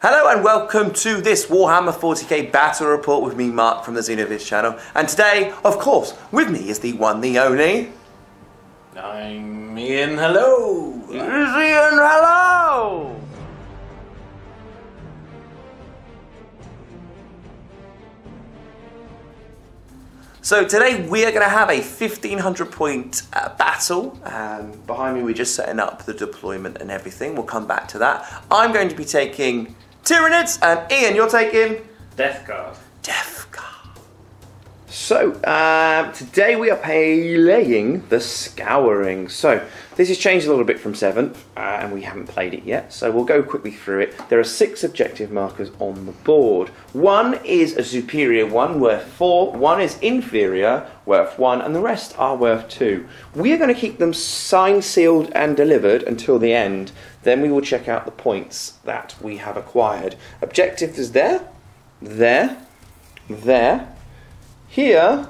Hello and welcome to this Warhammer 40k battle report with me, Mark, from the Xenoviz channel. And today, of course, with me is the one, the only... I'm Ian, hello! Ian, hello! So today we are going to have a 1500 point battle. Behind me we're just setting up the deployment and everything. We'll come back to that. I'm going to be taking Tyranids and Ian, you're taking? Death Guard. Death Guard. So today we are playing the Scouring. So this has changed a little bit from 7th and we haven't played it yet. So we'll go quickly through it. There are 6 objective markers on the board. One is a superior one worth 4, one is inferior worth 1, and the rest are worth 2. We are going to keep them signed, sealed and delivered until the end. Then we will check out the points that we have acquired. Objective is there, there, here,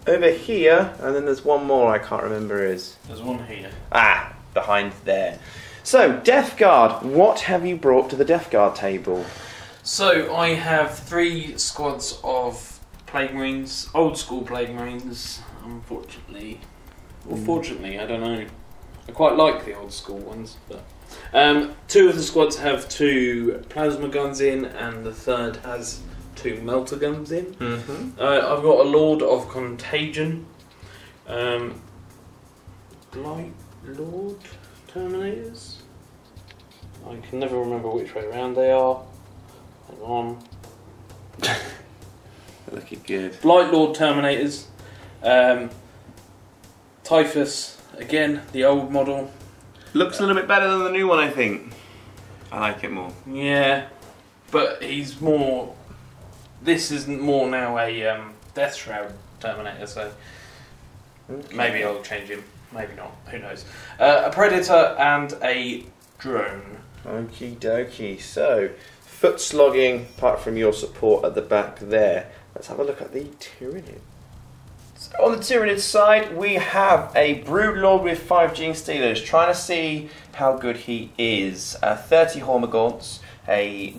over here, and then there's one more I can't remember is. There's one here. Ah, behind there. So, Death Guard, what have you brought to the Death Guard table? So, I have 3 squads of Plague Marines, old school Plague Marines, unfortunately. Or fortunately, I don't know. I quite like the old school ones, but... 2 of the squads have 2 plasma guns in, and the 3rd has 2 melter guns in. I've got a Lord of Contagion. Blight Lord Terminators? I can never remember which way around they are. Hang on. Looking good. Blight Lord Terminators. Typhus, again, the old model. Looks a little bit better than the new one, I think. I like it more. Yeah, but he's more... This isn't more now a Death Shroud Terminator, so maybe I'll change him. Maybe not. Who knows? A Predator and a Drone. Okie dokie. So, foot slogging, apart from your support at the back there. Let's have a look at the Tyranids. So on the Tyranids side, we have a Broodlord with 5 Gene Stealers, trying to see how good he is. 30 Hormagaunts, a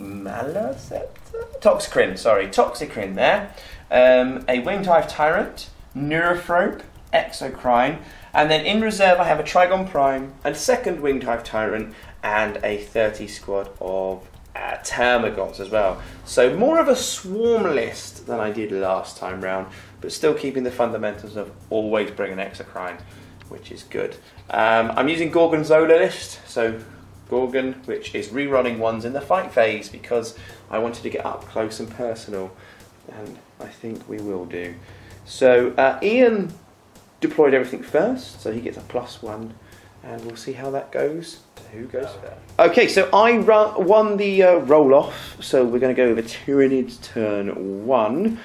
Toxicrin there, a Winged Hive Tyrant, Neurophrope, Exocrine, and then in reserve I have a Trigon Prime, a 2nd Winged Hive Tyrant, and a 30 squad of Termagants as well. So more of a swarm list than I did last time round, but still keeping the fundamentals of always bring an Exocrine, which is good. I'm using Gorgon Zola list, so Gorgon, which is rerunning ones in the fight phase because I wanted to get up close and personal, and I think we will do. So Ian deployed everything first, so he gets a +1, and we'll see how that goes. Who goes first? Okay, so I won the roll-off, so we're going to go over Tyranids Turn 1.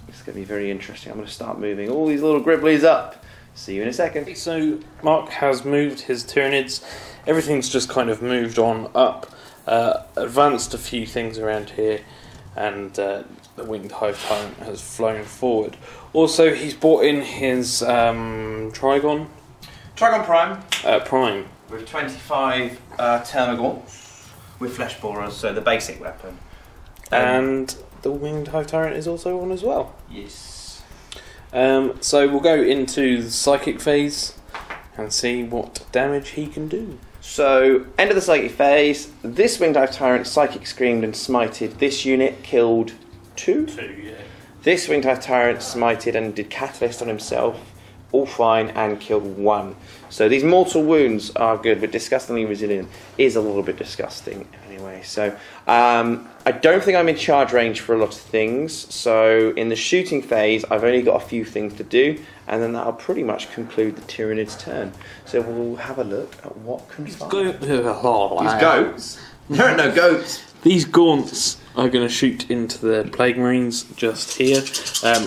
It's going to be very interesting. I'm going to start moving all these little gribblies up. See you in a second. So Mark has moved his Tyranids. Everything's just kind of moved on up, advanced a few things around here, and the Winged Hive Tyrant has flown forward. Also, he's brought in his Trigon Prime. Prime. With 25 Termagants with Flesh Borers, so the basic weapon. And the Winged Hive Tyrant is also on as well. Yes. So we'll go into the Psychic phase and see what damage he can do. So, end of the Psychic phase, this Winged Hive Tyrant Psychic Screamed and Smited this unit, killed 2. 2, yeah. This Winged Hive Tyrant smited and did Catalyst on himself, all fine, and killed 1. So these mortal wounds are good, but disgustingly resilient is a little bit disgusting anyway. So I don't think I'm in charge range for a lot of things. So in the shooting phase, I've only got a few things to do, and then that'll pretty much conclude the Tyranids turn. So we'll have a look at what can find. These goats? There are no goats. These gaunts are going to shoot into the Plague Marines just here.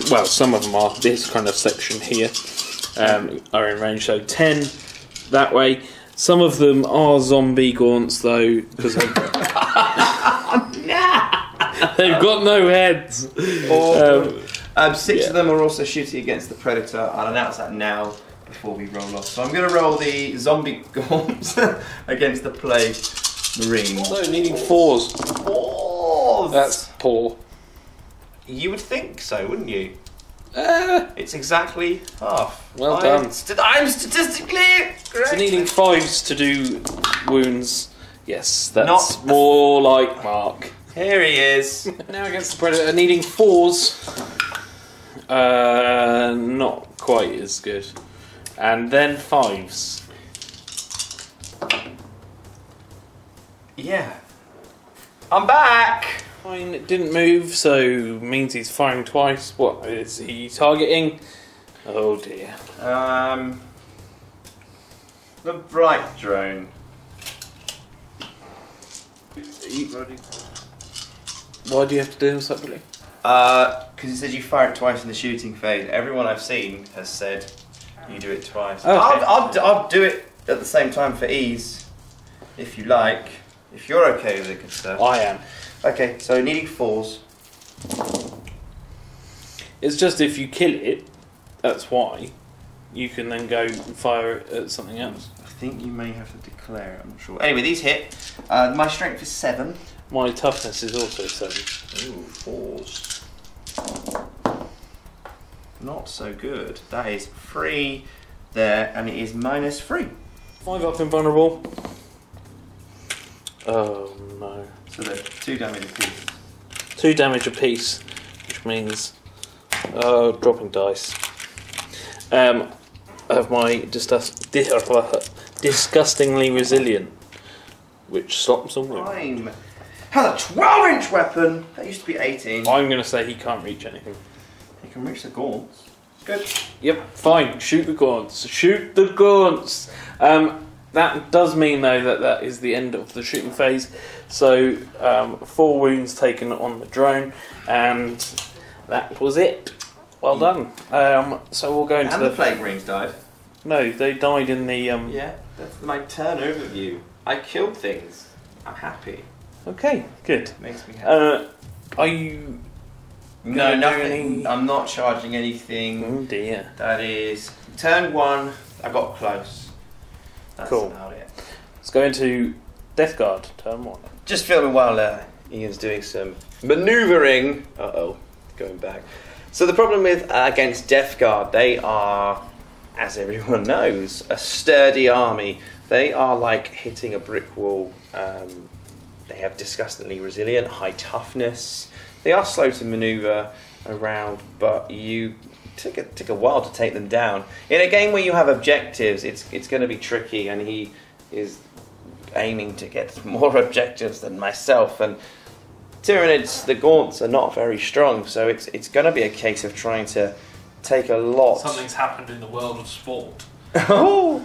Well, some of them are. This kind of section here are in range, so 10 that way. Some of them are zombie gaunts though, because they've got no heads. 6 of them are also shooting against the Predator. I'll announce that now before we roll off. So I'm going to roll the zombie gaunts against the Plague. Marines. So needing 4s. 4s! That's poor. You would think so, wouldn't you? It's exactly half. Well done. I'm statistically correct. So needing 5s to do wounds. Yes, that's Not more like Mark. Here he is. Now against the Predator, needing 4s. Not quite as good. And then 5s. Yeah. I'm back. Fine, it didn't move, so means he's firing twice. What is he targeting? Oh dear. The bright drone. Why do you have to do them separately? Because it says you fire it twice in the shooting phase. Everyone I've seen has said you do it twice. Okay. I'll do it at the same time for ease, if you like. If you're okay with it, good stuff. I am. Okay, so needing 4s. It's just if you kill it, that's why. You can then go and fire it at something else. I think you may have to declare it, I'm not sure. Anyway, these hit. My strength is 7. My toughness is also 7. Ooh, 4s. Not so good. That is 3 there, and it is -3. 5 up invulnerable. Oh no. So they're 2 damage apiece. 2 damage apiece, which means dropping dice. Of my disgustingly resilient, which stops them. Prime has a 12-inch weapon. That used to be 18. I'm going to say he can't reach anything. He can reach the gaunts. Good. Yep, fine. Shoot the gaunts. Shoot the gaunts. That does mean though that is the end of the shooting phase. So 4 wounds taken on the drone, and that was it. Well done. So we'll go into And the plague marines died. No, they died in the. Yeah, that's my turn overview. I killed things. I'm happy. Okay, good. Makes me happy. Are you? No, do nothing. any- I'm not charging anything. Oh dear. That is turn 1. I got close. That's Cool. about it. Let's go into Death Guard, turn 1. Just filming while Ian's doing some manoeuvring. Going back. So the problem with against Death Guard, they are, as everyone knows, a sturdy army. They are like hitting a brick wall. They have disgustingly resilient, high toughness. They are slow to manoeuvre around, but you take a while to take them down. In a game where you have objectives, it's going to be tricky, and he is aiming to get more objectives than myself. And Tyranids, the gaunts are not very strong, so it's going to be a case of trying to take a lot. Something's happened in the world of sport. So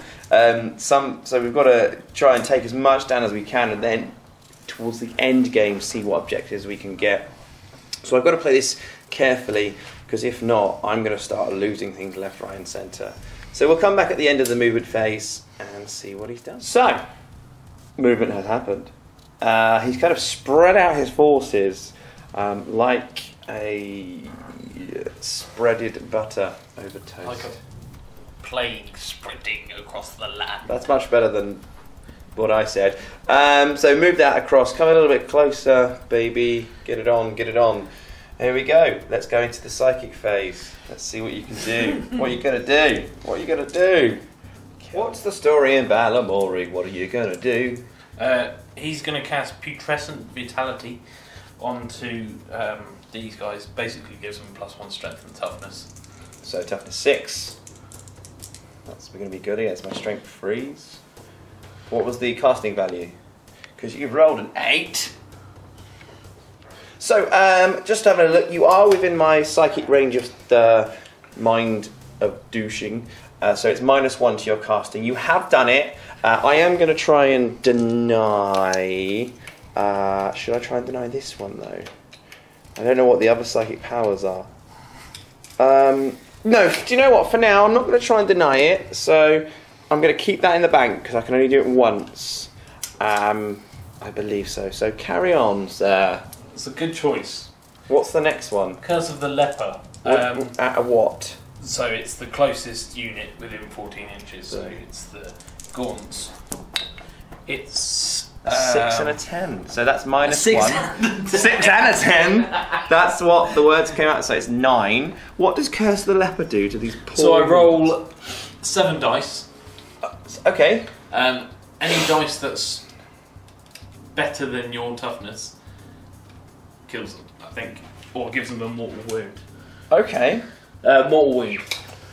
we've got to try and take as much down as we can, and then towards the end game see what objectives we can get. So I've got to play this carefully, because if not, I'm going to start losing things left, right and centre. So we'll come back at the end of the movement phase and see what he's done. So, movement has happened. He's kind of spread out his forces like a spreaded butter over toast. Like a plague spreading across the land. That's much better than what I said. So move that across. Come a little bit closer, baby. Get it on, get it on. Here we go. Let's go into the psychic phase. Let's see what you can do. What are you going to do? What are you going to do? What's the story in Valamori? What are you going to do? He's going to cast Putrescent Vitality onto these guys. Basically gives them +1 strength and toughness. So toughness 6. That's going to be good against my strength 3s. What was the casting value? Because you've rolled an 8. So, just having a look, you are within my psychic range of the mind of douching. So it's -1 to your casting. You have done it. I am going to try and deny... should I try and deny this one, though? I don't know what the other psychic powers are. No, do you know what? For now, I'm not going to try and deny it. So I'm going to keep that in the bank, because I can only do it once. I believe so. So carry on, sir. It's a good choice. What's the next one? Curse of the Leper. At a what? So it's the closest unit within 14 inches, so it's the gaunts. It's A 6 and a 10. So that's minus a 6 1. 6 and a 10. That's what the words came out. So it's 9. What does Curse of the Leopard do to these poor... So I roll 7 dice. Okay. Any dice that's better than your toughness kills them, I think. Or gives them a mortal wound. Okay. Mortal wound.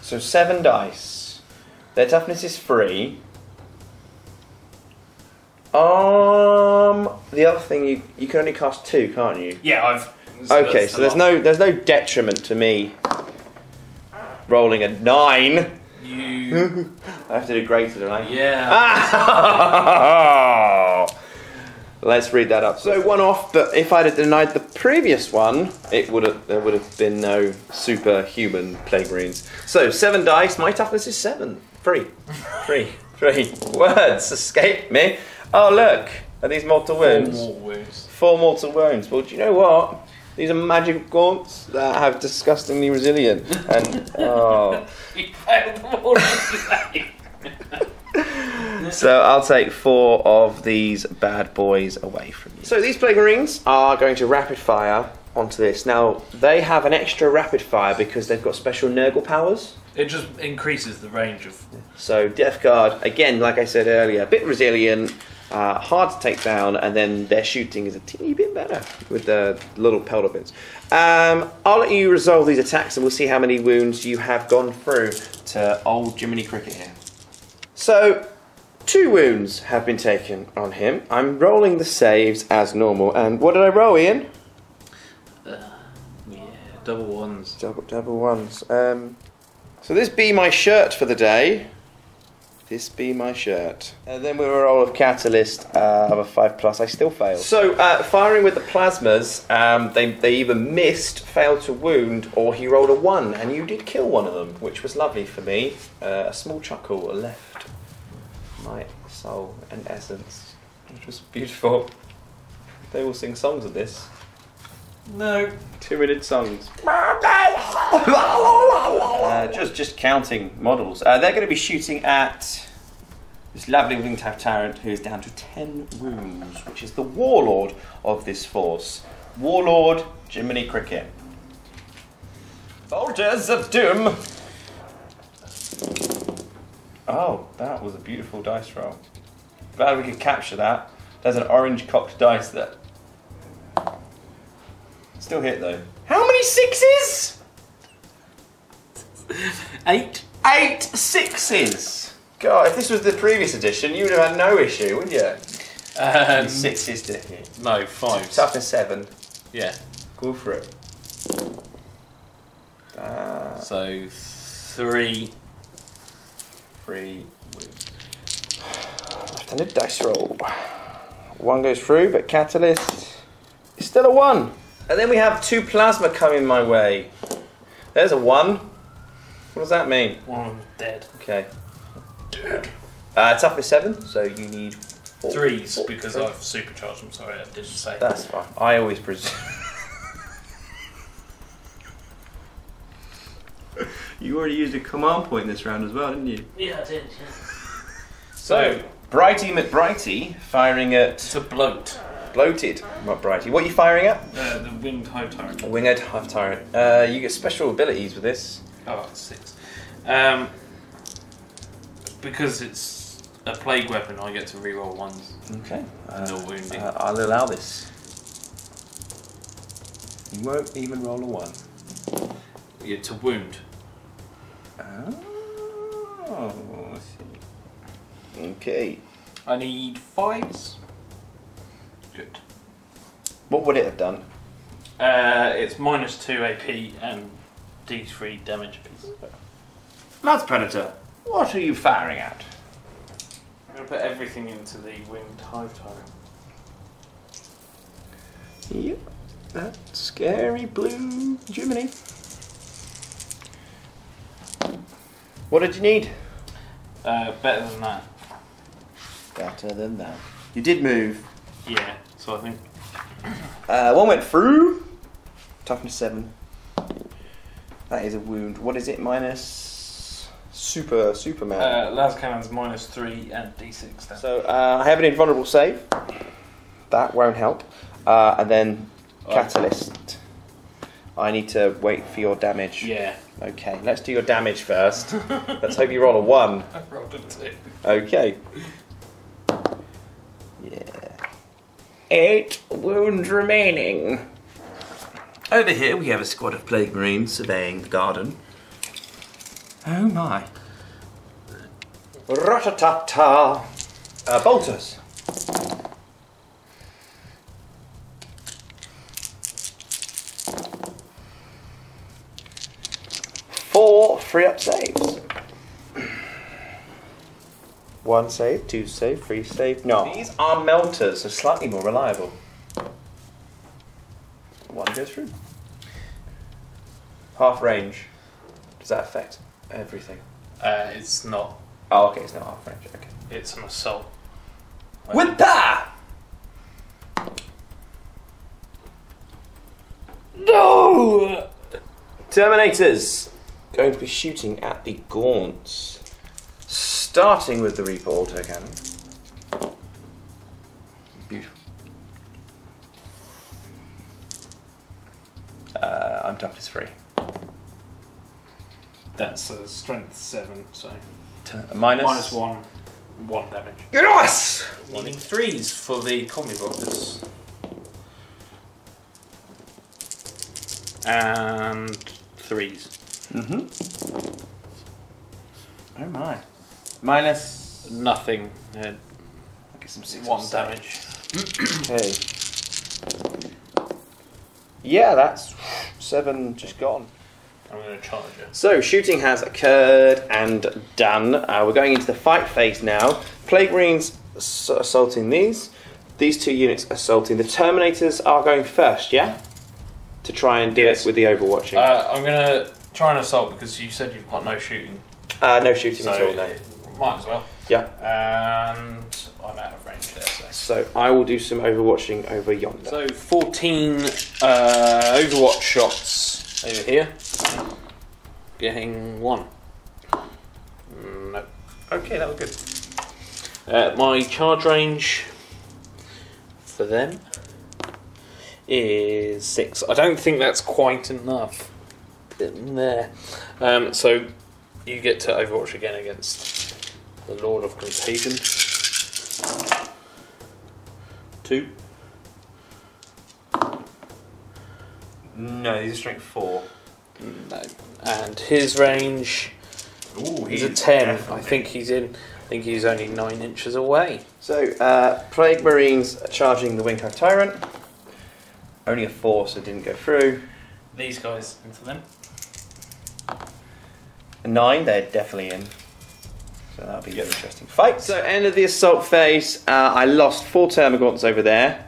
So 7 dice. Their toughness is 3. The other thing, you can only cast 2, can't you? Yeah, Okay, so there's no detriment to me rolling a 9. You... I have to do greater, don't I? Yeah. Let's read that up. So 1 off, but if I'd have denied the previous one, there would have been no superhuman plague marines. So 7 dice. My toughness is 7. 3. Words escape me. Oh look, are these mortal wounds? 4 mortal wounds. 4 mortal wounds. Well, do you know what? These are magic gaunts that have disgustingly resilient. And You failed them all anyway. so I'll take 4 of these bad boys away from you. So these plague marines are going to rapid fire onto this. Now they have an extra rapid fire because they've got special Nurgle powers. It just increases the range of... So Death Guard, again, like I said earlier, a bit resilient, hard to take down, and then their shooting is a teeny bit better with the little pelter bits. I'll let you resolve these attacks and we'll see how many wounds you have gone through to old Jiminy Cricket here. So, 2 wounds have been taken on him. I'm rolling the saves as normal. And what did I roll, Ian? Double ones. Double ones. So this be my shirt for the day. This be my shirt. And then with a roll of Catalyst of a 5+, I still failed. So firing with the plasmas, they either missed, failed to wound, or he rolled a 1, and you did kill one of them, which was lovely for me. A small chuckle left my soul and essence, which was beautiful. They will sing songs of this. No. 2-minute songs. Just counting models. They're going to be shooting at this lovely winged tyrant who is down to 10 wounds, which is the warlord of this force. Warlord Jiminy Cricket. Soldiers of Doom. Oh, that was a beautiful dice roll. Glad we could capture that. There's an orange cocked dice that still hit though. How many 6s? 8. 8 6s! God, if this was the previous edition, you would have had no issue, wouldn't you? 6s to hit. No, 5. Toughness 7. Yeah. Go for it. So 3. 3 wounds. Left-handed dice roll. 1 goes through, but Catalyst is still a 1. And then we have 2 plasma coming my way. There's a 1. What does that mean? 1 dead. Okay. Dead. Toughness 7, so you need 4. 3s because I've supercharged them. Sorry, I didn't say. That's fine. I always presume. You already used a command point this round as well, didn't you? Yeah, I did. Yeah. So Brighty McBrighty firing at. To bloat. Bloated McBrighty. What are you firing at? The winged hive tyrant. Winged hive tyrant. You get special abilities with this. Oh, 6. Because it's a plague weapon, I get to reroll 1s. Okay. No wounding. I'll allow this. You won't even roll a 1. Yeah, to wound. Oh, I see. Okay. I need 5s. Good. What would it have done? It's -2 AP and D3 damage piece. Lance Predator, what are you firing at? I'm going to put everything into the winged hive tyrant. Yep, that scary blue Jiminy. What did you need? Better than that. Better than that. You did move. Yeah, so I think... 1 went through. Toughness 7. That is a wound. What is it? -6. Superman. Lascannon's -3 and D6 then. So I have an invulnerable save. That won't help. And then Catalyst. I need to wait for your damage. Yeah. Okay, let's do your damage first. Let's hope you roll a 1. I rolled a 2. Okay. Yeah. 8 wounds remaining. Over here we have a squad of Plague Marines surveying the garden. Oh my. Ratatata. Bolters. 4 free-up saves. 1 save, 2 save, 3 save. No. These are melters, so slightly more reliable. 1 goes through. Half range. Does that affect everything? It's not. Oh, okay, it's not half range. Okay. It's an assault. With that! No! Terminators. Going to be shooting at the Gaunts. Starting with the Reaper autocannon. Beautiful. I'm toughness 3. That's a strength 7, so Minus -1 damage. Yes! Needing 3s for the combi box. And 3s. Oh my. Minus Nothing. I'll get some 6 1 damage. Okay. Yeah, that's 7 just gone. I'm going to charge it. So, shooting has occurred and done. We're going into the fight phase now. Plague Marines assaulting these. These 2 units assaulting. The Terminators are going first, yeah? To try and do it with the overwatching. I'm going to try and assault because you said you've got no shooting. No shooting So at all, no. might as well. Yeah. And I'm out of range there. So, I will do some overwatching over yonder. So 14 Overwatch shots over here. Getting 1. No. Okay, that was good. My charge range for them is 6. I don't think that's quite enough. In there. So you get to Overwatch again against the Lord of Contagion. 2. No, these are strength 4. No. And his range is a 10. I think he's only 9 inches away. So, Plague Marines charging the Wingcraft Tyrant. Only a 4, so it didn't go through. These guys into them. A 9, they're definitely in. So that'll be an interesting fight. So, end of the assault phase. I lost 4 Termagants over there.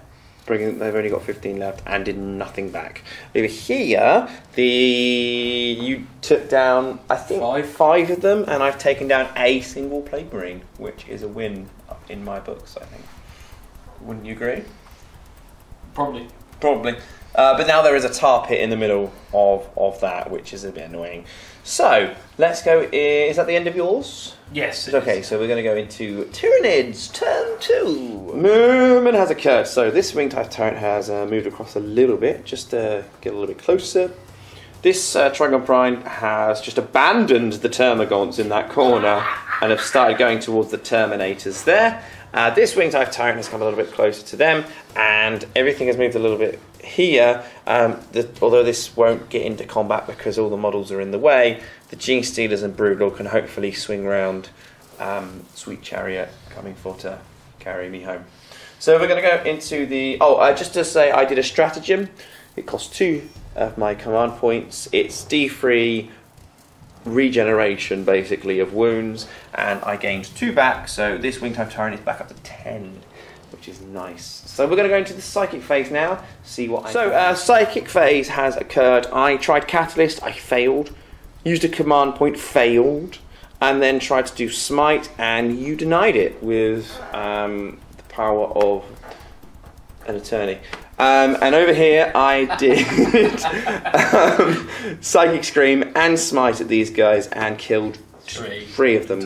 They've only got 15 left and did nothing back. Over here, you took down, I think, 5 of them, and I've taken down a single Plague Marine, which is a win in my books, I think. Wouldn't you agree? Probably. But now there is a tar pit in the middle of that, which is a bit annoying. So, let's go. Is that the end of yours? Yes. Okay, so we're going to go into Tyranids Turn 2. Movement has occurred. So this wing-type Tyrant has moved across a little bit, just to get a little bit closer. This Trigon Prime has just abandoned the Termagants in that corner and have started going towards the Terminators there. This wing-type Tyrant has come a little bit closer to them, and everything has moved a little bit here. Although this won't get into combat because all the models are in the way, the Gene Stealers and Broodlord can hopefully swing round Sweet Chariot coming for to carry me home. So we're going to go into the... just to say, I did a stratagem. It costs 2 of my command points. It's D3 regeneration, basically, of wounds, and I gained 2 back, so this wing-type Tyrant is back up to 10, which is nice. So we're going to go into the psychic phase now, see what I... So, psychic phase has occurred. I tried Catalyst, I failed. Used a command point, failed. And then tried to do Smite, and you denied it with the power of an attorney. And over here I did Psychic Scream and Smite at these guys and killed 3. 3 of them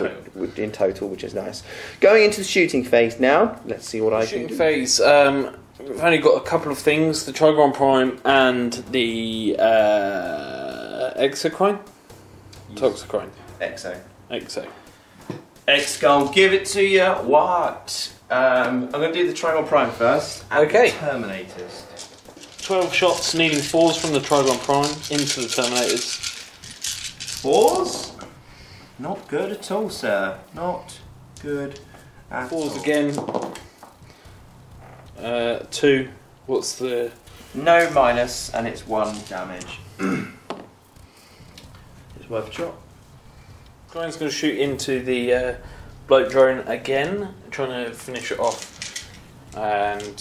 in total, which is nice. Going into the shooting phase now. Let's see what I can do. Shooting phase. We've only got a couple of things: the Trigon Prime and the Exocrine. Toxocrine. Exo. X-Gon, give it to you. What? I'm going to do the Trigon Prime first. Okay. Terminators. 12 shots, needing 4s from the Trigon Prime into the Terminators. 4s? Not good at all, sir. Not good at 4s all. again. 2. What's the... No minus, and it's 1 damage. It's worth a shot. Ryan's going to shoot into the bloke drone again, trying to finish it off. And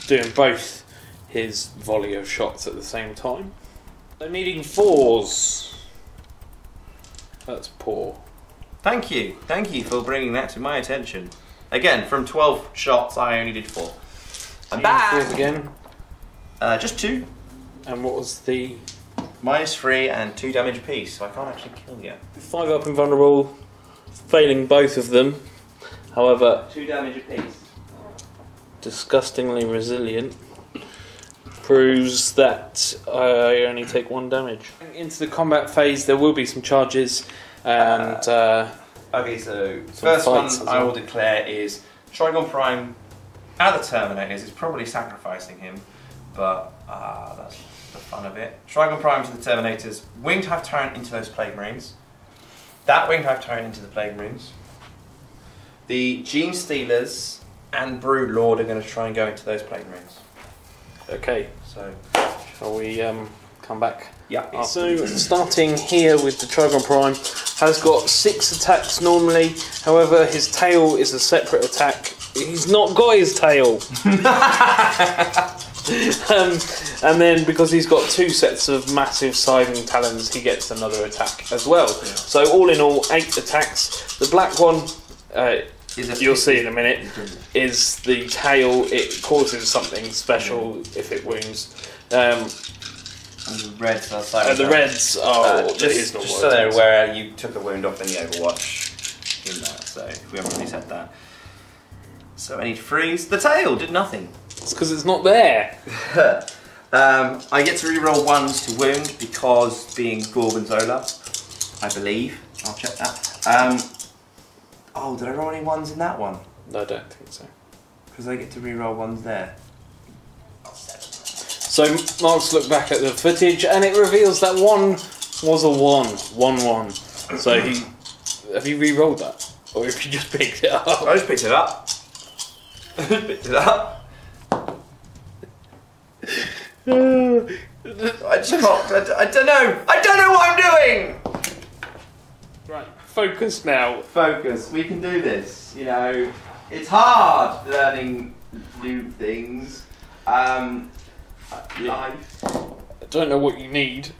doing both his volley of shots at the same time. They're needing 4s. That's poor. Thank you for bringing that to my attention. Again, from 12 shots, I only did 4. I'm back! 4s again. Just 2. And what was the... -3 and 2 damage apiece, so I can't actually kill you. 5 up invulnerable, failing both of them. However, 2 damage apiece. Disgustingly resilient. Proves that I only take 1 damage. Into the combat phase, there will be some charges and okay, so first one I will declare is Trigon Prime out of the Terminators is probably sacrificing him, but that's the fun of it. Trigon Prime to the Terminators, Winged Hive Tyrant into those Plague Marines. That Winged Hive Tyrant into the Plague Marines. The Gene Stealers and Brood Lord are going to try and go into those Plague Marines. okay, So, shall we come back? yeah. So, starting here with the Trigon Prime, has got 6 attacks normally, however his tail is a separate attack. He's not got his tail! And then because he's got 2 sets of massive scything talons, he gets another attack as well. Yeah. So all in all, 8 attacks. The black one, you'll see in a minute, is the tail. It causes something special if it wounds. And the reds are silent. The reds are just so they're aware, you took a wound off in the Overwatch in that, so we haven't really said that. So I need to freeze. The tail did nothing. It's because it's not there. I get to reroll 1s to wound because being Gorgonzola, I believe. I'll check that. Oh, did I roll any 1s in that one? No, I don't think so. Because I get to reroll 1s there. So Mark's looked back at the footage and it reveals that 1 was a 1. 1-1. So have you re-rolled that? Or have you just picked it up? I just picked it up. Picked it up. I just can't. I don't know. I don't know what I'm doing. Right, focus now. Focus. We can do this. You know, it's hard learning new things. Life. I don't know what you need.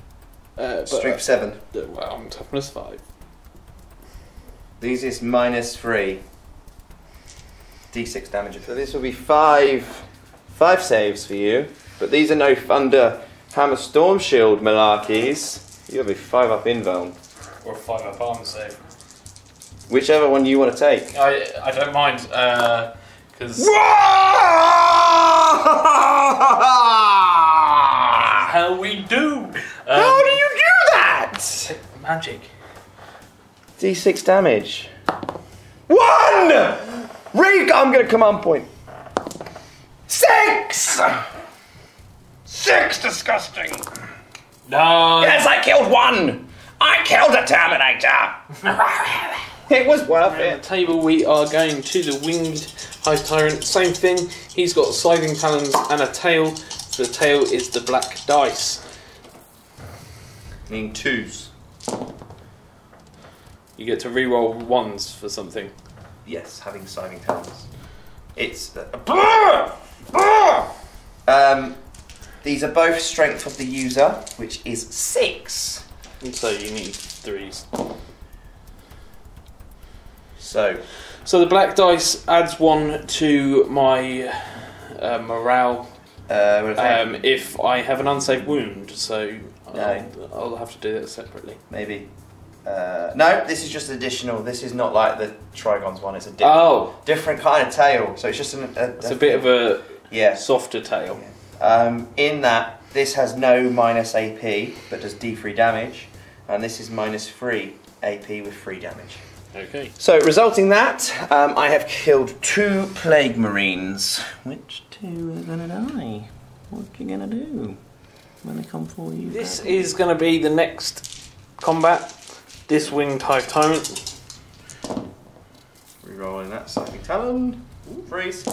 Strength 7. Well, I'm toughness 5. These is -3. D6 damage. So this will be 5 saves for you. But these are no Thunder Hammer Storm Shield malarkeys. You'll be 5 up invuln. Or a 5 up armor save. Whichever one you want to take. I don't mind, because... How we do! How do you do that? Magic. D6 damage. 1! I'm going to command point. 6! 6, disgusting. No. Yes, I killed 1. I killed a Terminator. It was worth On it. the table we are going to the Winged Hive Tyrant. Same thing. He's got scything talons and a tail. The tail is the black dice. Meaning 2s. You get to re-roll 1s for something. Yes, having scything talons. It's... these are both strength of the user, which is 6. And so you need 3s. So the black dice adds 1 to my morale if I have an unsafe wound, so I'll have to do that separately. Maybe. No, this is just additional. This is not like the Trigons one. It's a different kind of tail. So it's just it's a bit of a softer tail. Yeah. In that, this has no minus AP, but does D3 damage, and this is minus 3 AP with 3 damage. Okay. So, resulting that, I have killed 2 Plague Marines. Which 2 are going to die? What are you going to do when they come for you? This is going to be the next combat. This Winged Hive Tyrant. Rerolling that Cycling Talon. Freeze.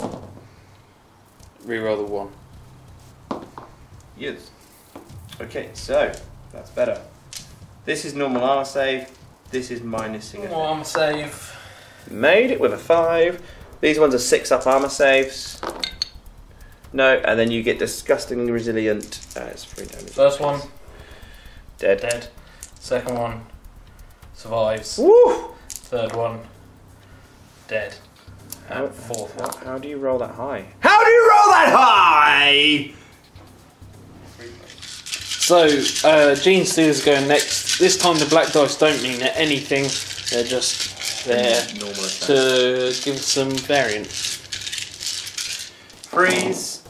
Reroll the 1. Yes. Okay, so that's better. This is normal armor save. This is minus significant. Normal armor save. Made it with a 5. These ones are 6 up armor saves. No, and then you get disgustingly resilient. It's 3 damage. First one. Dead. Second one. Survives. Woo! Third one. Dead. And fourth one. How do you roll that high? How do you roll that high? So, Gene Stealer's going next. This time the black dice don't mean anything. They're just there to give some variance. Freeze.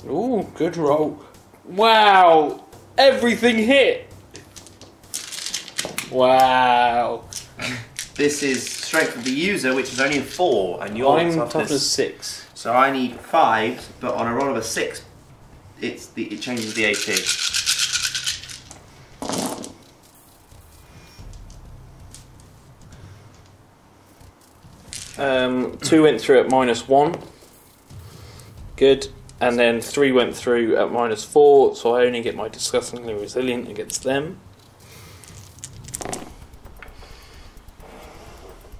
Ooh, good roll. Wow! Everything hit! Wow. This is strength of the user, which is only a 4, and your I'm toughness 6. So I need 5, but on a roll of a 6, it changes the AP. 2 went through at -1. Good. And then 3 went through at -4, so I only get my disgustingly resilient against them.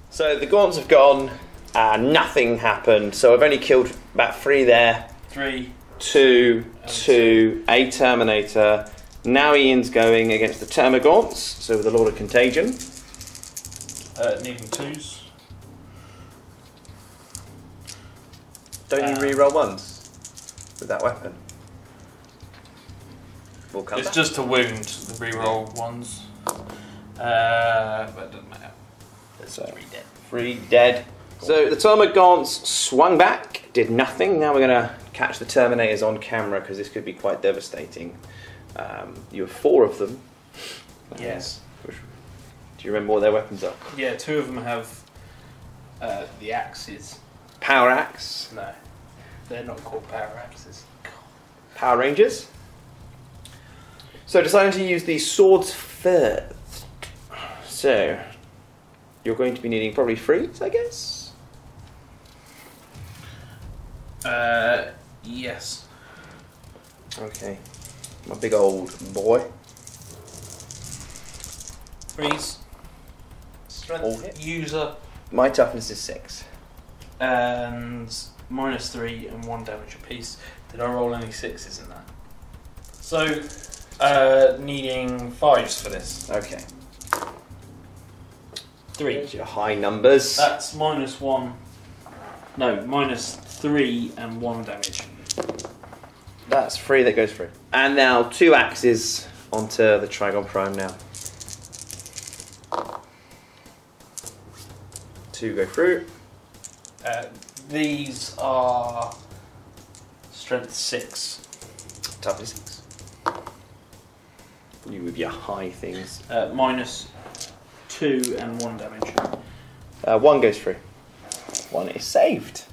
So the gaunts have gone, nothing happened. So I've only killed about 3 there. 3. 2, a Terminator. Now Ian's going against the Termagaunts, so with the Lord of Contagion. Needing 2s. Don't you re-roll ones with that weapon? It's just to wound the re-roll ones. But it doesn't matter. So 3 dead. Cool. So the Termagaunts swung back, did nothing. Now we're going to catch the Terminators on camera because this could be quite devastating. You have 4 of them. Yes. Do you remember what their weapons are? Yeah, 2 of them have the axes. Power Axe. No, they're not called power axes. Power Rangers. So deciding to use these swords first. So you're going to be needing probably 3s, I guess? Yes. Okay. My big old boy. 3s. Strength user. My toughness is 6. And -3 and 1 damage apiece. Did I roll any 6s in that? So, needing 5s for this. Okay. 3. Those are your high numbers. That's -1. No, -3 and 1 damage. That's 3 that goes through. And now 2 axes onto the Trigon Prime now. 2 go through. These are strength 6. Toughness 6. You with your high things. -2 and 1 damage. 1 goes through. 1 is saved.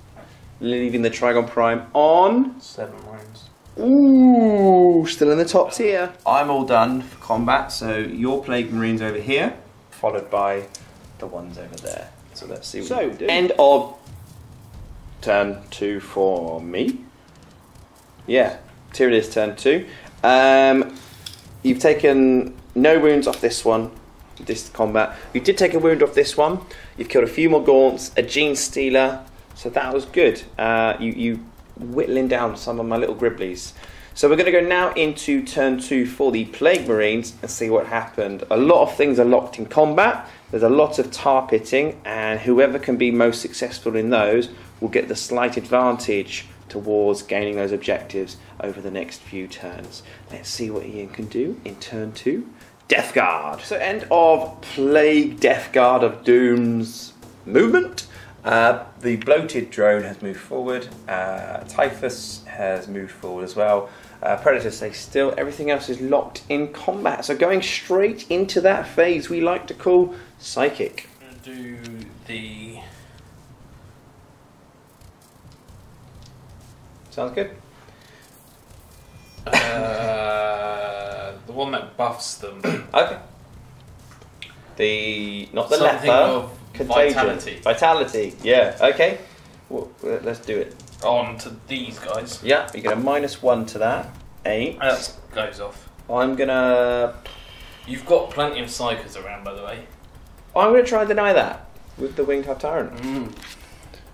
Leaving the Trigon Prime on 7 wounds. Ooh, still in the top tier. I'm all done for combat, so your Plague Marines over here, followed by the ones over there. So let's see what we do. End of turn 2 for me. Yeah, Tyranids Turn 2. You've taken no wounds off this one, this combat. You did take a wound off this one. You've killed a few more Gaunts, a Gene Stealer, so that was good. You whittling down some of my little Gribblies. So we're going to go now into turn 2 for the Plague Marines and see what happened. A lot of things are locked in combat. There's a lot of tar pitting, and whoever can be most successful in those will get the slight advantage towards gaining those objectives over the next few turns. Let's see what Ian can do in turn 2 Death Guard. So end of Plague Death Guard of Doom's movement. The bloated drone has moved forward. Typhus has moved forward as well. Predators stay still. Everything else is locked in combat. So going straight into that phase we like to call Psychic. I'm going to do the... Sounds good. The one that buffs them. Okay. Not the Something leper. of Contagion. vitality. Vitality. Yeah. Okay. Well, let's do it. On to these guys. Yeah. You get a -1 to that. 8. That goes off. I'm gonna. You've got plenty of psychers around, by the way. I'm gonna try and deny that with the Winged Half Tyrant.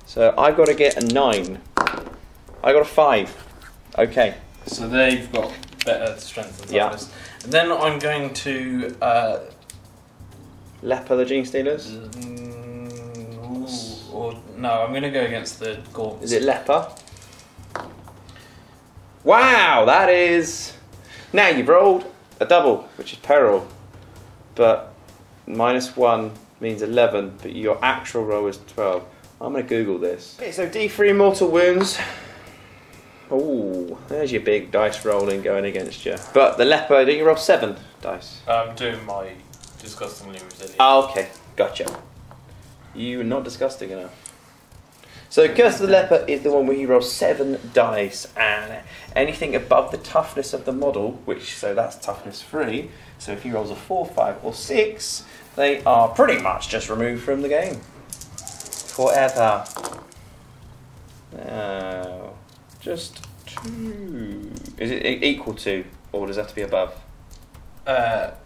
So I've got to get a 9. I got a 5. Okay. So they've got better strength than toughness. And then I'm going to... Leper the Gene Stealers? No, I'm going to go against the Gaunts. Is it Leper? Wow, that is... Now you've rolled a double, which is peril. But -1 means 11, but your actual roll is 12. I'm going to Google this. Okay, so D3 mortal wounds. Oh, there's your big dice rolling going against you. But the leper, didn't you roll 7 dice? I'm doing my disgustingly resilient. Oh, okay, gotcha. You are not disgusting enough. So Curse of the Leper is the one where you roll 7 dice, and anything above the toughness of the model, so that's toughness 3. So if he rolls a 4, 5, or 6, they are pretty much just removed from the game forever. Now, just 2. Is it equal to, or does it have to be above?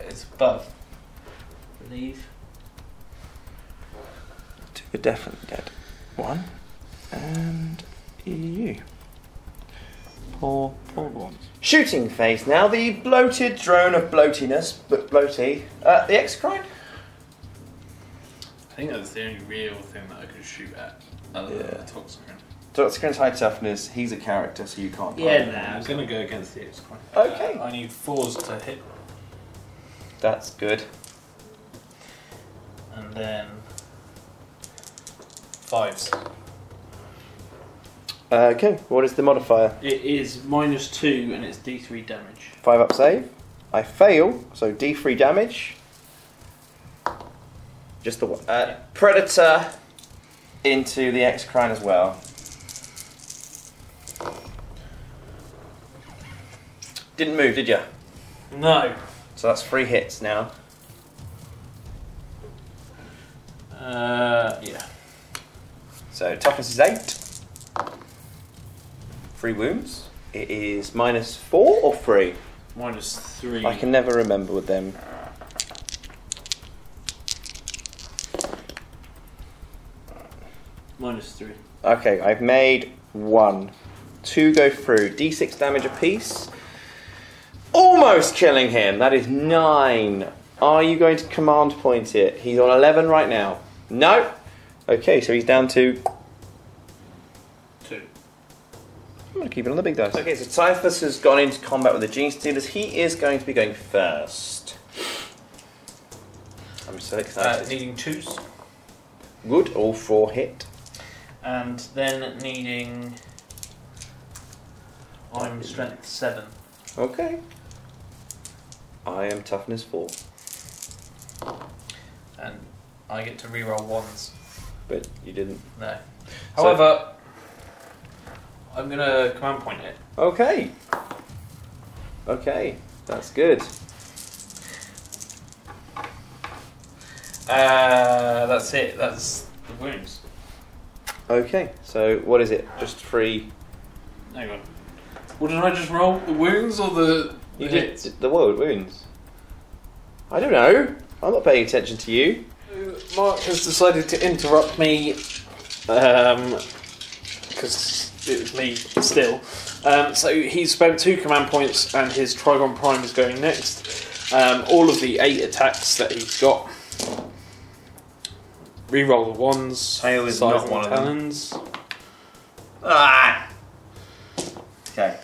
It's above. I believe. 2 are definitely dead. 1. And you. Poor ones. Shooting phase now. The bloated drone of bloatiness, but bloaty. The Exocrine? I think that's the only real thing that I could shoot at. Other than the Toxicrin. Toxicrin's high toughness. He's a character, so you can't. I'm going to go against the Exocrine. Okay. I need 4s to hit. That's good. And then 5s. Okay, what is the modifier? It is -2 and it's D3 damage. 5 up save. I fail, so D3 damage. Just the one. Predator into the Exocrine as well. Didn't move, did you? No. So that's 3 hits now. Yeah. So toughness is 8. 3 wounds. It is -4 or 3? -3. I can never remember with them. -3. Okay, I've made 1. 2 go through. D6 damage apiece. Almost killing him. That is 9. Are you going to command point it? He's on 11 right now. No. Okay, so he's down to 2. I'm going to keep it on the big dice. Okay, so Typhus has gone into combat with the Gene Stealers. He is going to be going first. I'm so excited. Needing 2s. Good, all 4 hit. And then needing... I'm strength 7. Okay. I am toughness 4. And I get to reroll 1s. But you didn't. No. However, I'm going to command point it. Okay. Okay, that's good. That's it. That's the wounds. Okay, so what is it? Just 3. Hang on. What did I just roll? The wounds or the hits? The world wounds. I don't know. I'm not paying attention to you. Mark has decided to interrupt me because it was me still. So he's spent 2 command points and his Trigon Prime is going next. All of the 8 attacks that he's got. Reroll the 1s. Hail is not one of them. talons. Ah! Okay.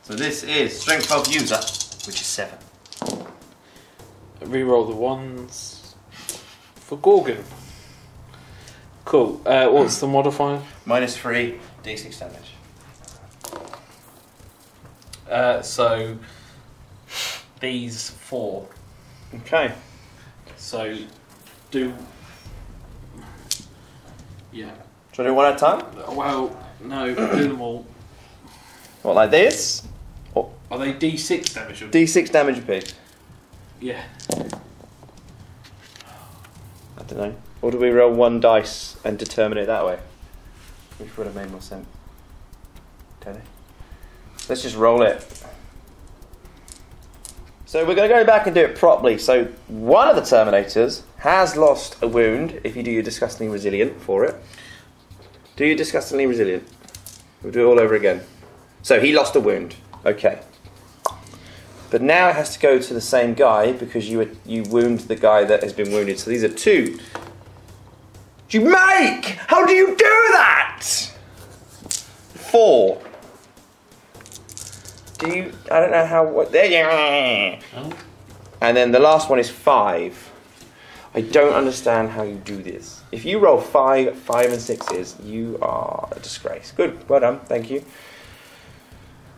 So this is Strength 12 user, which is 7. reroll the ones for Gorgon. Cool. What's the modifier? -3 d6 damage. So these 4. Okay. So do. Yeah. Should I do one at a time? Well, no. Do them all. What, like this? Are they D6 damage? D6 damage a piece. Yeah. I don't know. Or do we roll one dice and determine it that way? Which would have made more sense. Don't know. Let's just roll it. So we're going to go back and do it properly. So one of the Terminators has lost a wound if you do your Disgustingly Resilient for it. Do your Disgustingly Resilient. We'll do it all over again. So he lost a wound. Okay. But now it has to go to the same guy because you wound the guy that has been wounded. So these are 2. You make! How do you do that? 4. Do you? I don't know how. What? There you are. Oh. And then the last one is 5. I don't understand how you do this. If you roll 5, 5 and 6s, you are a disgrace. Good. Well done. Thank you.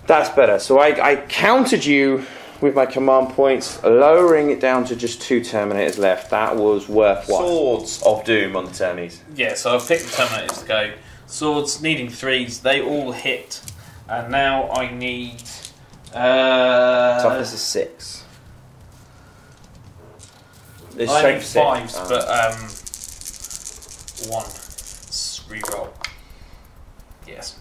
That's better. So I countered you with my command points, lowering it down to just 2 Terminators left. That was worthwhile. Swords of Doom on the Termies. Yeah, so I've picked the Terminators to go. Swords needing 3s, they all hit. And now I need... Toughness is 6. There's I need strength 5s, but 1. Let's reroll. Yes.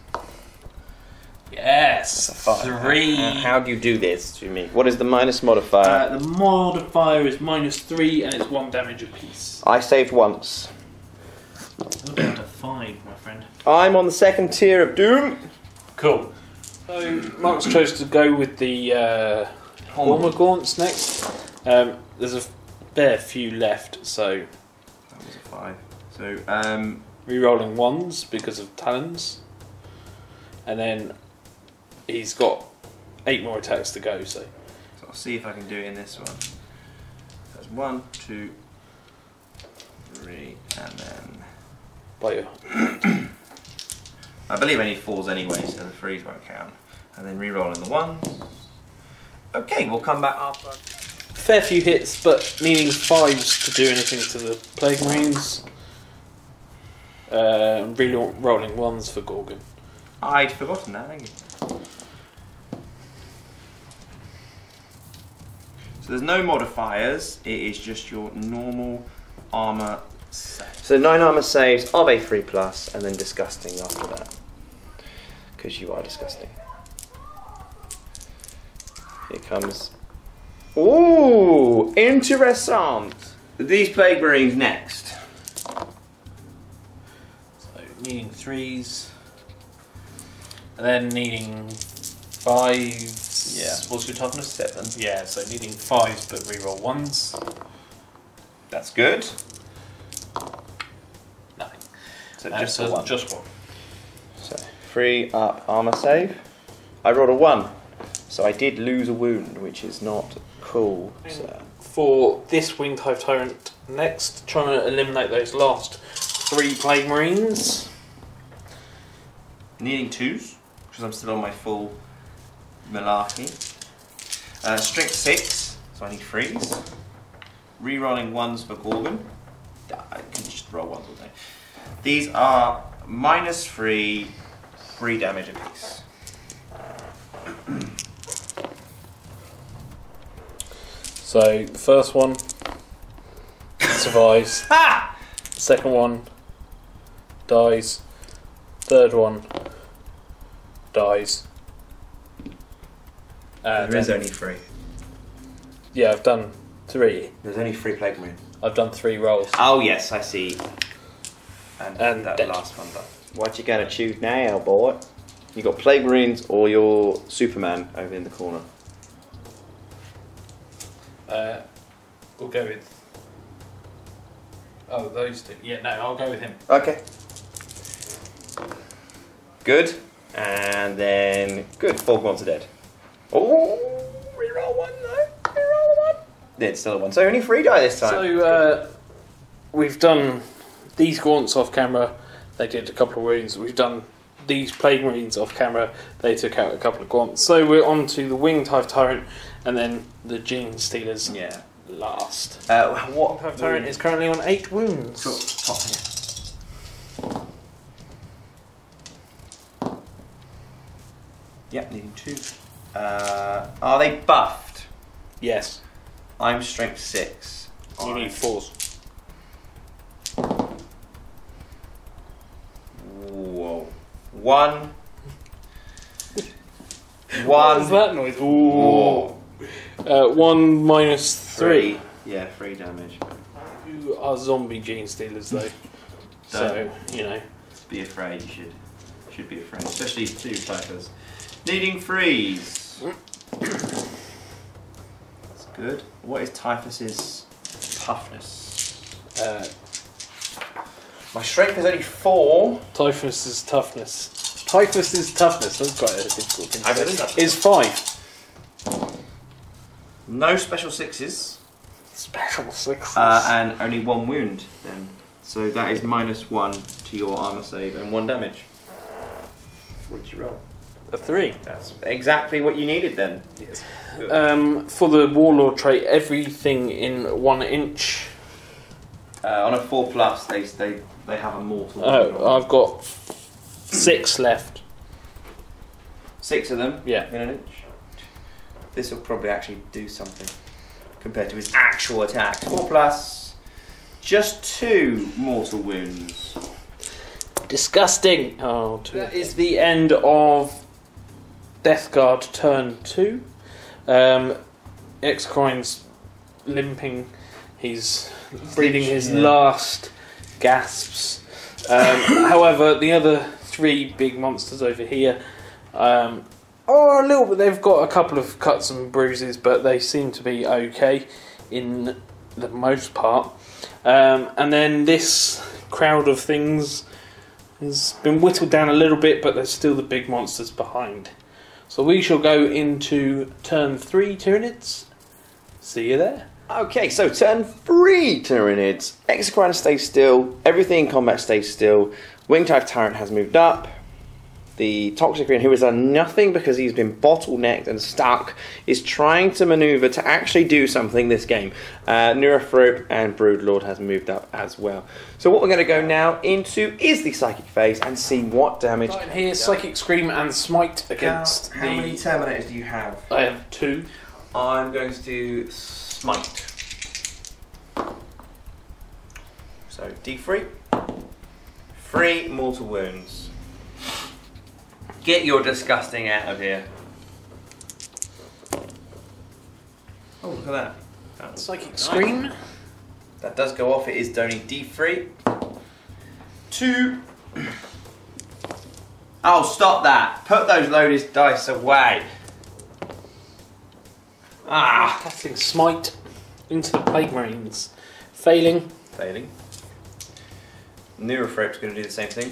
Yes. 3. How do you do this to me? What is the minus modifier? The modifier is -3 and it's 1 damage apiece. I saved once. You're down to 5, my friend. I'm on the 2nd tier of Doom. Cool. So Mark's chose to go with the Hormagaunts next. There's a fair few left, so that was a 5. So re-rolling 1s because of talons, and then he's got 8 more attacks to go. So I'll see if I can do it in this one. That's 1, 2, 3, and then. Bite. I believe I need 4s anyway, so the 3s won't count. And then re-rolling the 1s. Okay, we'll come back after. Fair few hits, but needing 5s to do anything to the Plague Marines. Re-rolling 1s for Gorgon. I'd forgotten that, thank you. So there's no modifiers, it is just your normal armour save. So 9 armour saves of a 3+, and then disgusting after that. Because you are disgusting. Here comes. Ooh, interessant. These Plague Marines next. So needing 3s, and then needing 5s. Yeah. What's your toughness? 7. Yeah, so needing 5s, but reroll 1s. That's good. Nothing. So just the one. Just 1. So 3 up armour save. I rolled a 1, so I did lose a wound, which is not cool. So. For this Winged Hive Tyrant next, trying to eliminate those last 3 Plague Marines. Needing 2s, because I'm still on my full malarkey. Strength 6, so I need 3s. Rerolling 1s for Gorgon. I can just roll 1s all day. These are -3, 3 damage apiece. So, first one survives. Ha! Second one dies. Third one dies. There is only 3. Yeah, I've done 3. There's only 3 Plague Marines. I've done 3 rolls. Oh yes, I see. And that dead. last one died. What you gonna choose now, boy? You got Plague Marines or your Superman over in the corner? We'll go with. Oh, those 2. Yeah, no, I'll go with him. Okay. Good. And then good. 4 gods are dead. Oh, reroll 1 though. Reroll 1. It's still a 1. So only 3 die this time. So we've done these gaunts off camera. They did a couple of wounds. We've done these plague marines off camera. They took out a couple of gaunts. So we're on to the winged hive tyrant, and then the gene stealers. Yeah. Last. What Hive tyrant is currently on 8 wounds. Top here. Yep, needing 2. Are they buffed? Yes. I'm strength 6. You need 4s. Whoa. 1. What was that noise? Ooh. 1 minus 3. Yeah, 3 damage. You are zombie gene stealers though. So, you know. Be afraid, you should be afraid. Especially 2 typers. Needing 3s. That's good. What is Typhus's toughness? My strength is only 4. Typhus's toughness. Typhus's toughness, that's quite a difficult thing to say. Is 5. No special 6s. Special 6s. And only 1 wound then. So that is -1 to your armor save and 1 damage. What did you roll? A 3. That's exactly what you needed then. Yes. For the warlord trait, everything in 1 inch. On a 4+, they have a mortal. Oh, I've got 6 left. 6 of them? Yeah. In an inch? This will probably actually do something compared to his actual attack. 4+, just 2 mortal wounds. Disgusting. Oh, that is the end of Death Guard turn 2. Exocrine's limping. He's breathing his last gasps. However, the other 3 big monsters over here are a little bit. They've got a couple of cuts and bruises, but they seem to be okay in the most part. And then this crowd of things has been whittled down a little bit, but there's still the big monsters behind. So we shall go into turn 3, Tyranids. See you there. Okay, so turn 3, Tyranids. Exocrine stays still. Everything in combat stays still. Winged Hive Tyrant has moved up. The Toxicarian, who has done nothing because he's been bottlenecked and stuck, is trying to maneuver to actually do something this game. Neurophrope and Broodlord has moved up as well. So what we're going to go now into is the Psychic phase and see what damage. Right here, Psychic Scream and Smite against How many Terminators do you have? I have 2. I'm going to do Smite. So D3. 3 mortal wounds. Get your disgusting out of here. Oh, look at that. That's Psychic Scream. That does go off. It is only D3. 2. Oh, stop that. Put those loaded dice away. Ah. Casting Smite into the Plague Marines. Failing. Failing. Neurophrope's going to do the same thing.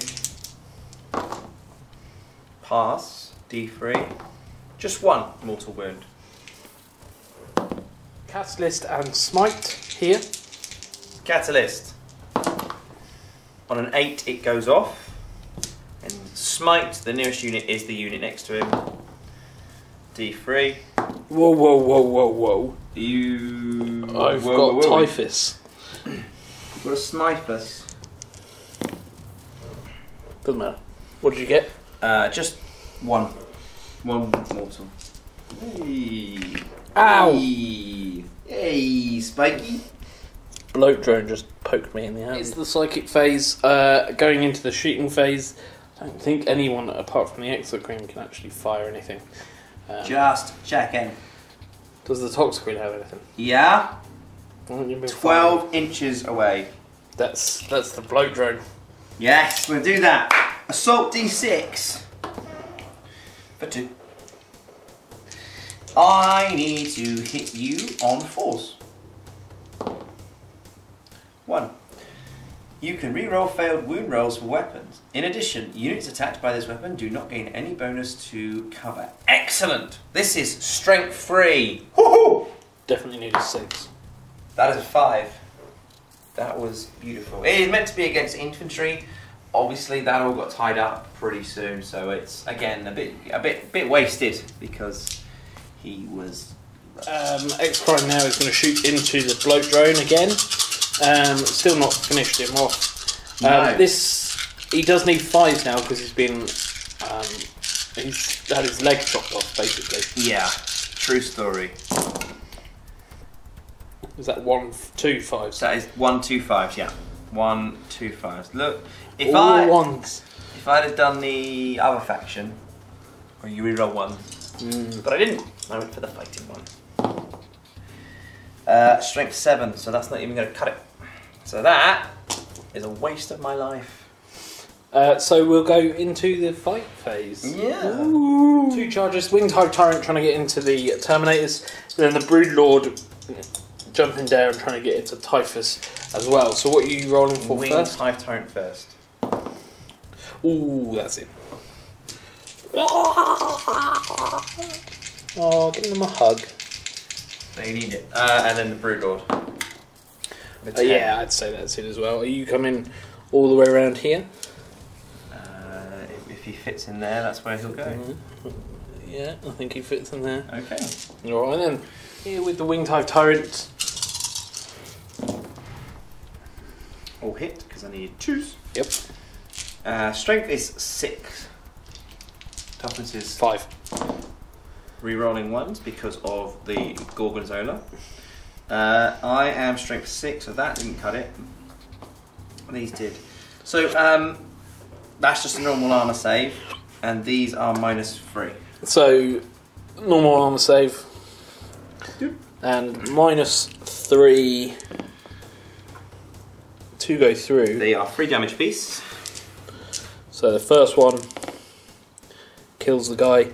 Pass. D3. Just 1 mortal wound. Catalyst and Smite here. Catalyst. On an 8 it goes off. And Smite, the nearest unit, is the unit next to him. D3. Whoa, whoa, whoa, whoa, whoa. I've got Typhus. You've got a Smithus. Doesn't matter. What did you get? Just 1. 1 mortal. Hey. Ow! Hey. Hey, Spiky. Bloat drone just poked me in the hand. It's the Psychic phase. Going into the shooting phase, I don't think anyone apart from the Exocrine can actually fire anything. Just checking. Does the Toxicrene have anything? Yeah. 12 firing? Inches away. That's the bloat drone. Yes, we'll do that. Assault D6 for 2. I need to hit you on 4s. 1. You can re-roll failed wound rolls for weapons. In addition, units attacked by this weapon do not gain any bonus to cover. Excellent! This is strength 3. Woohoo! definitely need a 6. That is a 5. That was beautiful. It is meant to be against infantry. Obviously, that all got tied up pretty soon, so it's again a bit wasted because he was. X-Prime now is going to shoot into the bloat drone again. Still not finished him off. No. He does need 5 now because he's been he's had his leg chopped off basically. Yeah, true story. Is that 1, 2, 5? So that is 1, 2, 5s. Yeah, 1, 2, 5s. Look, if All ones. If I'd have done the other faction, or you reroll 1, but I didn't. I went for the fighting one. Strength 7, so that's not even going to cut it. So that is a waste of my life. So we'll go into the fight phase. Yeah. Ooh. 2 charges. Winged Hive Tyrant trying to get into the Terminators. Then the Broodlord jumping down and trying to get into Typhus as well. So what are you rolling for Winged first? Hive Tyrant first. Ooh, that's it. Oh, give them a hug. They need it. And then the Broodlord. Yeah, I'd say that's it as well. Are you coming all the way around here? If he fits in there, that's where he'll go. Yeah, I think he fits in there. Okay. Alright then. Here with the Winged Hive Tyrant. All hit, because I need 2s. Yep. Strength is 6. Toughness is 5. Rerolling 1s because of the Gorgonzola. I am strength 6, so that didn't cut it. These did. So that's just a normal armor save, and these are -3. So normal armor save. And -3 to go through. They are 3 damage beasts. So the first one kills the guy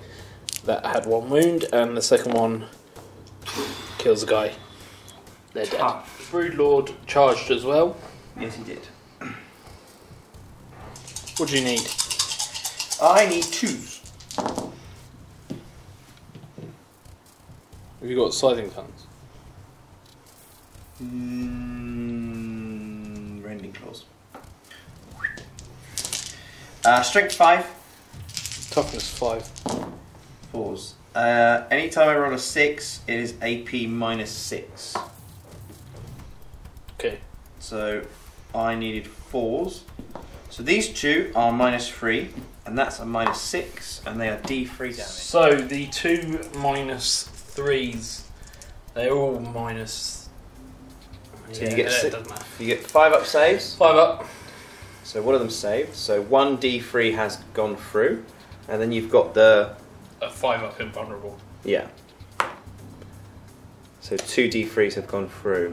that had 1 wound, and the second one kills the guy. They're dead. Broodlord charged as well. Yes, he did. What do you need? I need 2s. Have you got scything tongues? Rending claws. Strength 5. Toughness 5. 4s. Anytime I roll a 6, it is AP -6. Okay. So I needed 4s. So these 2 are -3, and that's a -6, and they are D3 damage. So the 2 -3s, they're all minus. So Yeah, you get it 6. doesn't matter. You get 5 up saves. 5 up. So one of them saved. So 1 D3 has gone through, and then you've got the A 5 up invulnerable. yeah. So 2 D3s have gone through.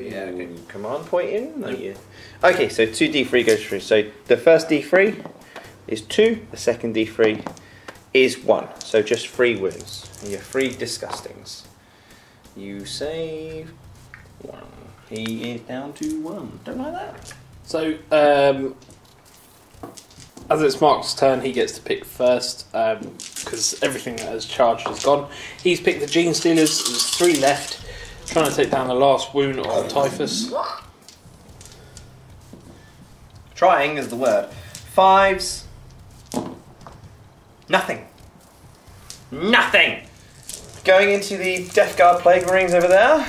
yeah, okay. Command point in? No, Nope. yeah. Okay, so 2 D3 goes through. So the first D3 is 2, the second D3 is 1. So just 3 wounds. And you're 3 disgustings. You save 1. He is down to 1. Don't like that. So, as it's Mark's turn, he gets to pick first, because everything that has charged is gone. He's picked the Gene Stealers, there's 3 left, trying to take down the last wound on Typhus. Trying is the word. 5s. Nothing. Nothing! Going into the Death Guard Plague Marines over there.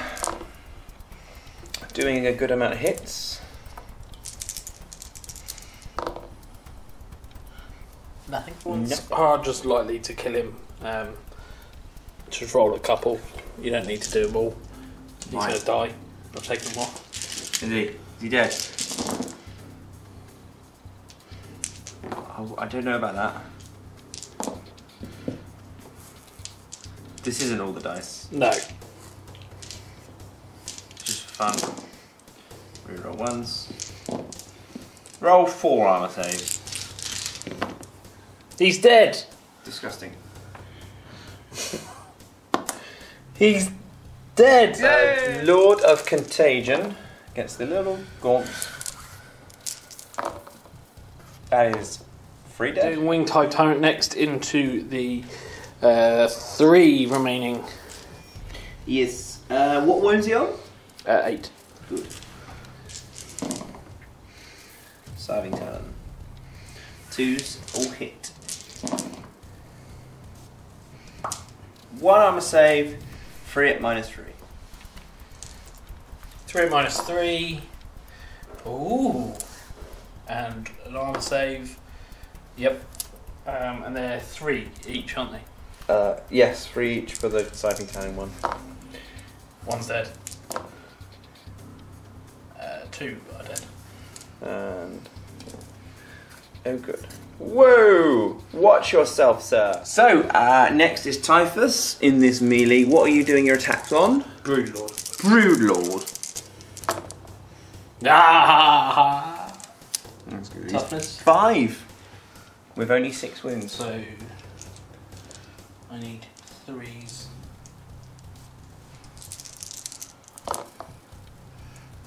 Doing a good amount of hits. Nothing. Are just likely to kill him. Just roll a couple. You don't need to do them all. He's Right. going to die. I'll take them off. Is he? Is he dead? I don't know about that. This isn't all the dice. No. Just for fun. Reroll 1s. Roll 4 armor saves. He's dead! Disgusting. He's dead! Lord of Contagion against the little gaunt. That is 3 dead. Doing Winged Hive Tyrant next into the 3 remaining. Yes. What wounds are you on? 8. Good. Saving turn. 2s all hit. 1 armor save, 3 at -3. 3 at -3. Ooh. And an armor save. Yep. And they're 3 each, aren't they? Yes, 3 each for the siping tanning one. One's dead. 2 are dead. And oh, good. Whoa! Watch yourself, sir. So, next is Typhus in this melee. What are you doing your attacks on? Broodlord. Broodlord. Ah! That's good. Toughness. 5. With only 6 wounds. So I need 3s.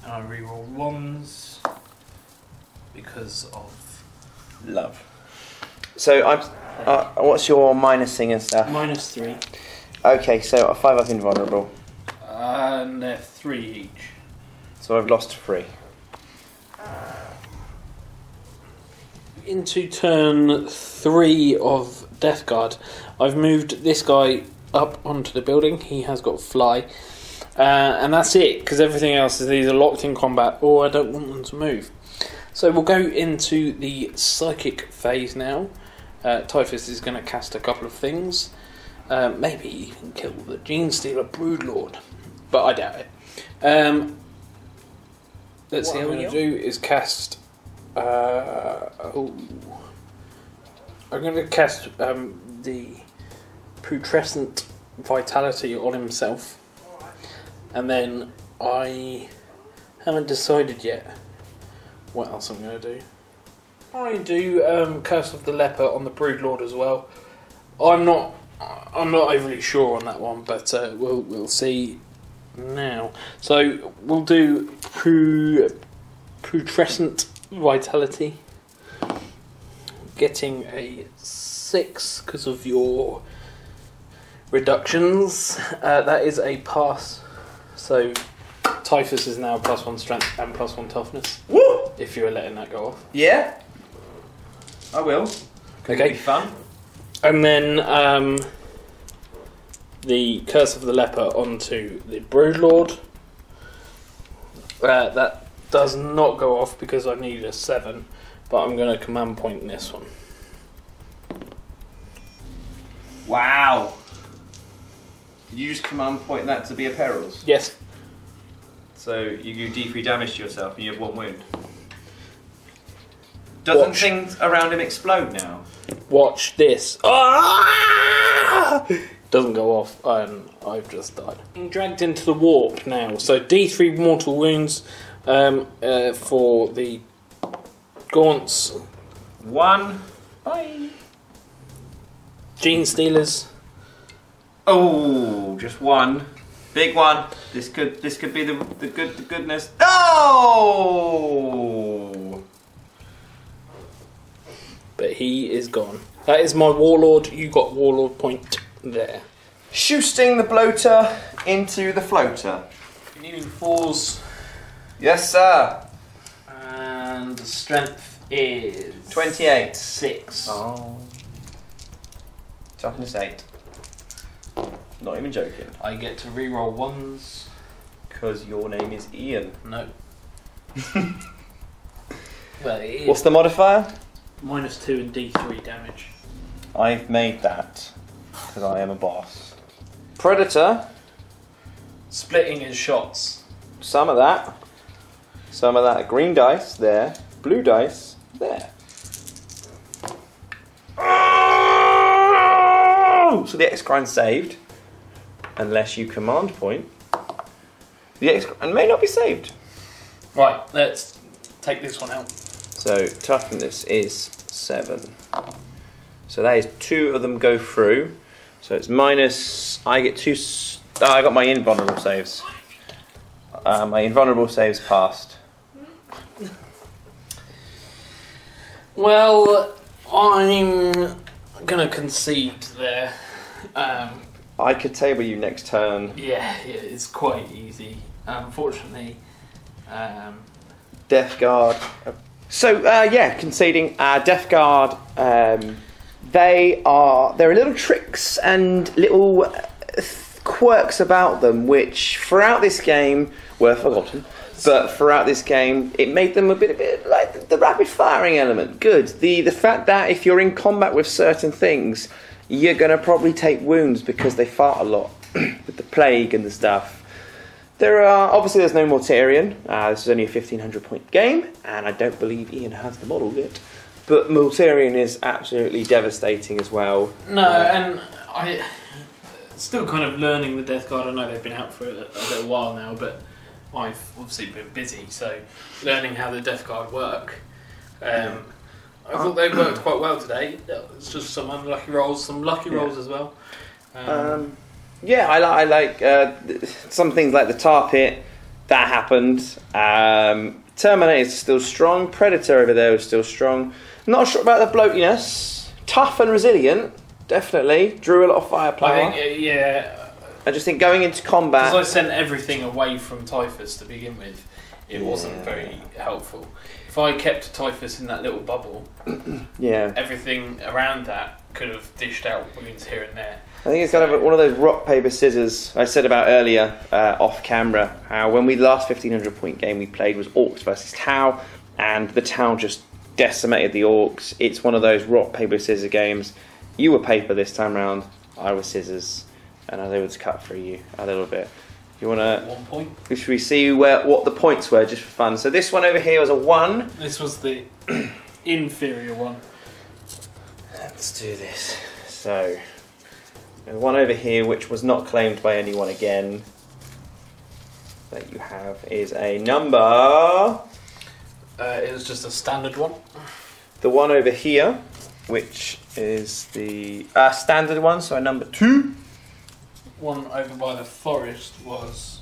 And I reroll 1s because of Love. So, what's your minusing and stuff? -3. Okay, so a 5 up invulnerable. And they're 3 each. So I've lost 3. Into turn 3 of Death Guard, I've moved this guy up onto the building. He has got fly. And that's it, because everything else is either locked in combat or I don't want them to move. So we'll go into the psychic phase now. Typhus is going to cast a couple of things. Maybe even kill the Gene Stealer Broodlord. But I doubt it. Let's see, what I'm going to do is cast... I'm going to cast the Putrescent Vitality on himself. And then I haven't decided yet what else I'm going to do. I do Curse of the Leper on the Broodlord as well. I'm not overly sure on that one, but we'll see now. So we'll do Putrescent Vitality, getting a 6 because of your reductions. That is a pass. So Typhus is now +1 strength and +1 toughness. Woo! If you were letting that go off. Yeah, I will. Okay. It'll be fun. And then the Curse of the Leper onto the Broodlord. That does not go off because I need a 7, but I'm going to command point in this one. Wow. Did you just command point that to be a perils? Yes. So you do D3 damage to yourself and you have 1 wound. Doesn't things around him explode now? Watch this. Ah! Doesn't go off, and I've just died. Being dragged into the warp now. So D3 mortal wounds for the Gaunts. 1. Bye. Gene Stealers. Oh, just 1. Big one. This could be the goodness. Oh! But he is gone. That is my Warlord. You got Warlord point there. Shooting the bloater into the floater. You're needing 4s. Yes, sir. And the strength is 28. 6. Oh. Toughness 8. Not even joking. I get to reroll 1s. Because your name is Ian. No. Well, it is. What's the modifier? -2 and D3 damage. I've made that. Because I am a boss. Predator. Splitting his shots. Some of that. Some of that. Green dice there. Blue dice there. Oh! So the X-Grind saved. Unless you command point. The X-Grind may not be saved. Right, let's take this one out. So toughness is 7. So that is 2 of them go through. So it's minus. I get 2. I got my invulnerable saves. My invulnerable saves passed. Well, I'm gonna concede there. I could table you next turn. Yeah, it's quite easy. Unfortunately, Death Guard. So yeah, conceding. Death Guard. There are little tricks and little quirks about them, which throughout this game were forgotten. But throughout this game, it made them a bit like the rapid firing element. Good. The fact that if you're in combat with certain things, you're going to probably take wounds because they fart a lot with the plague and the stuff. Obviously there's no Mortarion. This is only a 1500 point game, and I don't believe Ian has the model yet. But Mortarion is absolutely devastating as well. No, and I still kind of learning the Death Guard. I know they've been out for a little while now, but I've obviously been busy, so learning how the Death Guard work. I thought they worked quite well today. It's just some unlucky rolls, some lucky rolls as well. Yeah, I like some things like the tar pit. That happened. Terminator is still strong. Predator over there is still strong. Not sure about the bloatiness. Tough and resilient, definitely. Drew a lot of firepower. I think, yeah. I just think going into combat... Because I sent everything away from Typhus to begin with, it wasn't very helpful. If I kept Typhus in that little bubble, everything around that could have dished out wounds here and there. I think it's kind of one of those rock, paper, scissors I said about earlier off camera, how when we last 1500 point game we played was Orcs versus Tau, and the Tau just decimated the Orcs. It's one of those rock, paper, scissors games. You were paper this time round, I was scissors, and I was able to cut through you a little bit. You want to... 1 point. Should we see what the points were, just for fun? So this one over here was a 1. This was the inferior one. Let's do this. So... one over here, which was not claimed by anyone again, that you have is a number... it was just a standard one. The one over here, which is the standard one, so a number 2. One over by the forest was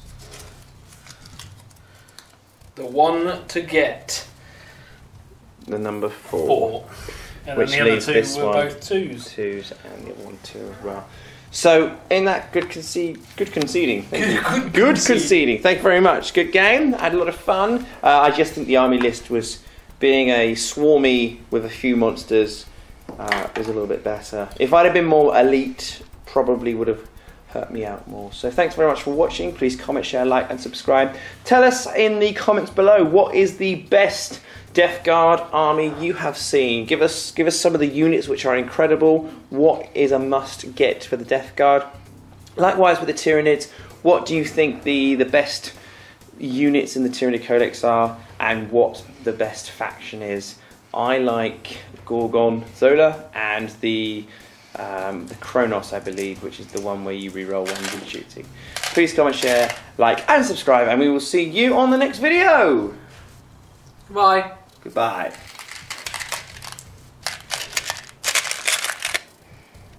the one to get. The number 4. And which then the leaves other two this were one both 2s. 2s, and the other one 2 as well. So, in that good conceding. Good conceding. Thank you very much. Good game. I had a lot of fun. I just think the army list was, being a swarmy with a few monsters, was a little bit better. If I'd have been more elite, probably would have hurt me out more. So thanks very much for watching. Please comment, share, like and subscribe. Tell us in the comments below, what is the best Death Guard army you have seen? Give us some of the units which are incredible. What is a must get for the Death Guard? Likewise with the Tyranids, what do you think the best units in the Tyranid Codex are, and what the best faction is? I like Gorgonzola and the Kronos, I believe, which is the one where you reroll one good shooting. Please comment, share, like and subscribe, and we will see you on the next video. Bye. Goodbye.